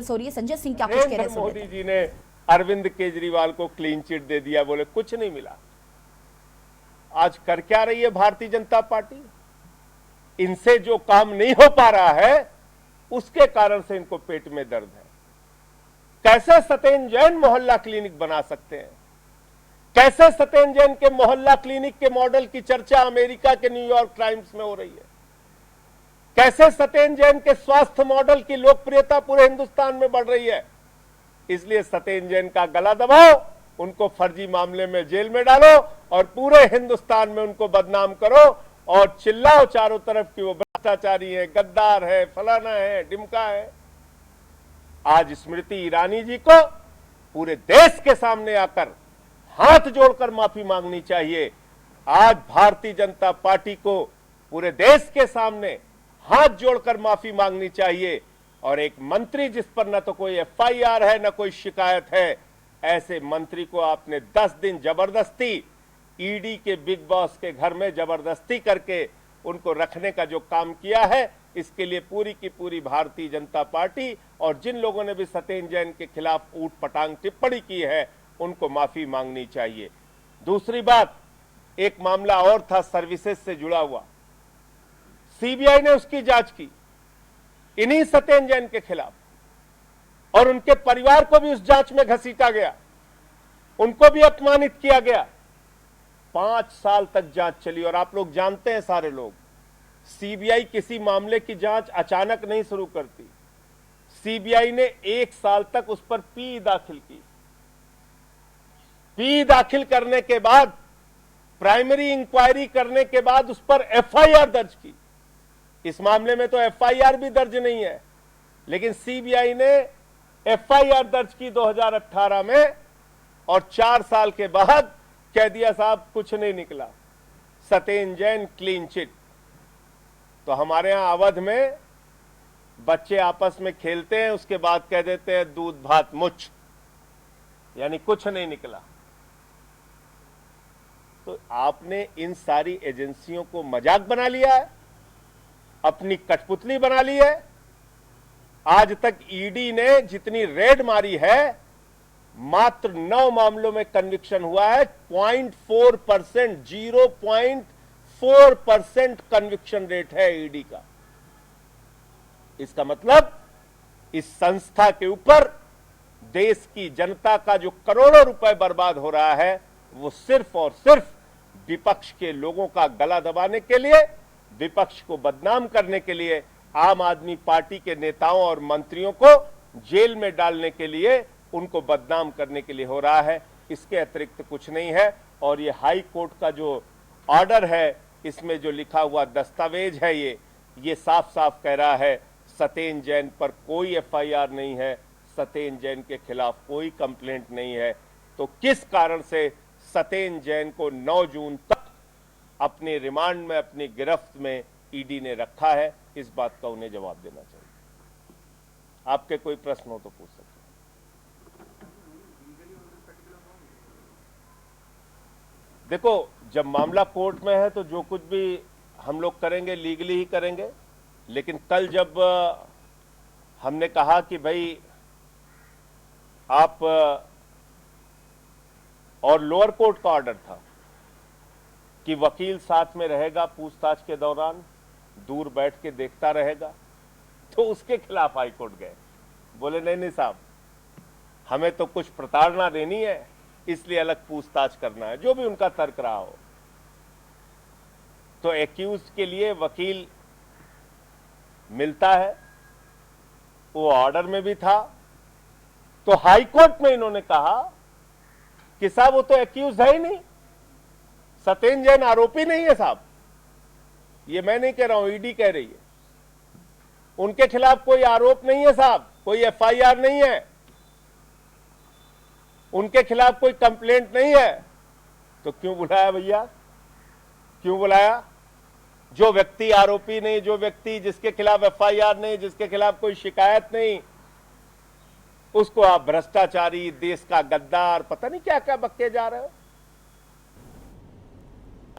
हो रही है। संजय सिंह क्या कुछ कह रहे हैं? मोदी जी ने अरविंद केजरीवाल को क्लीन चिट दे दिया, बोले कुछ नहीं मिला। आज कर क्या रही है भारतीय जनता पार्टी? इनसे जो काम नहीं हो पा रहा है उसके कारण से इनको पेट में दर्द है। कैसे सत्येंद्र जैन मोहल्ला क्लिनिक बना सकते हैं? कैसे सत्येंद्र जैन के मोहल्ला क्लिनिक के मॉडल की चर्चा अमेरिका के न्यूयॉर्क टाइम्स में हो रही है? कैसे सत्येंद्र जैन के स्वास्थ्य मॉडल की लोकप्रियता पूरे हिंदुस्तान में बढ़ रही है? इसलिए सत्येंद्र जैन का गला दबाओ, उनको फर्जी मामले में जेल में डालो और पूरे हिंदुस्तान में उनको बदनाम करो और चिल्लाओ चारों तरफ कि वो भ्रष्टाचारी है, गद्दार है, फलाना है, डिमका है। आज स्मृति ईरानी जी को पूरे देश के सामने आकर हाथ जोड़कर माफी मांगनी चाहिए। आज भारतीय जनता पार्टी को पूरे देश के सामने हाथ जोड़कर माफी मांगनी चाहिए। और एक मंत्री जिस पर न तो कोई एफआईआर है न कोई शिकायत है, ऐसे मंत्री को आपने 10 दिन जबरदस्ती ईडी के बिग बॉस के घर में जबरदस्ती करके उनको रखने का जो काम किया है, इसके लिए पूरी की पूरी भारतीय जनता पार्टी और जिन लोगों ने भी सत्येंद्र जैन के खिलाफ ऊट पटांग टिप्पणी की है उनको माफी मांगनी चाहिए। दूसरी बात, एक मामला और था सर्विसेज से जुड़ा हुआ, सीबीआई ने उसकी जांच की इन्हीं सत्येंद्र जैन के खिलाफ और उनके परिवार को भी उस जांच में घसीटा गया, उनको भी अपमानित किया गया। 5 साल तक जांच चली और आप लोग जानते हैं सारे लोग, सीबीआई किसी मामले की जांच अचानक नहीं शुरू करती। सीबीआई ने 1 साल तक उस पर पी दाखिल की। पी दाखिल करने के बाद, प्राइमरी इंक्वायरी करने के बाद उस पर एफआईआर दर्ज की। इस मामले में तो एफआईआर भी दर्ज नहीं है, लेकिन सीबीआई ने एफआईआर दर्ज की 2018 में और 4 साल के बाद कह दिया साहब कुछ नहीं निकला, सत्येंद्र जैन क्लीन चिट। तो हमारे यहां अवध में बच्चे आपस में खेलते हैं, उसके बाद कह देते हैं दूध भात मुछ, यानी कुछ नहीं निकला। तो आपने इन सारी एजेंसियों को मजाक बना लिया है, अपनी कठपुतली बना ली है। आज तक ईडी ने जितनी रेड मारी है, मात्र 9 मामलों में कन्विक्शन हुआ है। 0.4%, 0.4% कन्विक्शन रेट है ईडी का। इसका मतलब इस संस्था के ऊपर देश की जनता का जो करोड़ों रुपए बर्बाद हो रहा है, वो सिर्फ और सिर्फ विपक्ष के लोगों का गला दबाने के लिए, विपक्ष को बदनाम करने के लिए, आम आदमी पार्टी के नेताओं और मंत्रियों को जेल में डालने के लिए, उनको बदनाम करने के लिए हो रहा है। इसके अतिरिक्त कुछ नहीं है। और ये हाई कोर्ट का जो ऑर्डर है, इसमें जो लिखा हुआ दस्तावेज है, ये साफ साफ कह रहा है सत्येंद्र जैन पर कोई एफआईआर नहीं है, सत्येंद्र जैन के खिलाफ कोई कंप्लेंट नहीं है। तो किस कारण से सत्येंद्र जैन को 9 जून तक अपने रिमांड में, अपनी गिरफ्त में ईडी ने रखा है, इस बात का उन्हें जवाब देना चाहिए। आपके कोई प्रश्न हो तो पूछ सकते हैं। देखो, जब मामला कोर्ट में है तो जो कुछ भी हम लोग करेंगे लीगली ही करेंगे। लेकिन कल जब हमने कहा कि भाई आप, और लोअर कोर्ट का ऑर्डर था कि वकील साथ में रहेगा, पूछताछ के दौरान दूर बैठ के देखता रहेगा, तो उसके खिलाफ हाईकोर्ट गए। बोले नहीं साहब, हमें तो कुछ प्रताड़ना देनी है, इसलिए अलग पूछताछ करना है, जो भी उनका तर्क रहा हो। तो एक्यूज के लिए वकील मिलता है, वो ऑर्डर में भी था। तो हाईकोर्ट में इन्होंने कहा कि साहब वो तो एक्यूज है ही नहीं, सत्येंद्र जैन आरोपी नहीं है साहब। ये मैं नहीं कह रहा हूं, ईडी कह रही है। उनके खिलाफ कोई आरोप नहीं है साहब, कोई एफआईआर नहीं है, उनके खिलाफ कोई कंप्लेंट नहीं है। तो क्यों बुलाया भैया, क्यों बुलाया? जो व्यक्ति आरोपी नहीं, जो व्यक्ति जिसके खिलाफ एफआईआर नहीं, जिसके खिलाफ कोई शिकायत नहीं, उसको आप भ्रष्टाचारी, देश का गद्दार, पता नहीं क्या क्या बक्के जा रहे हो।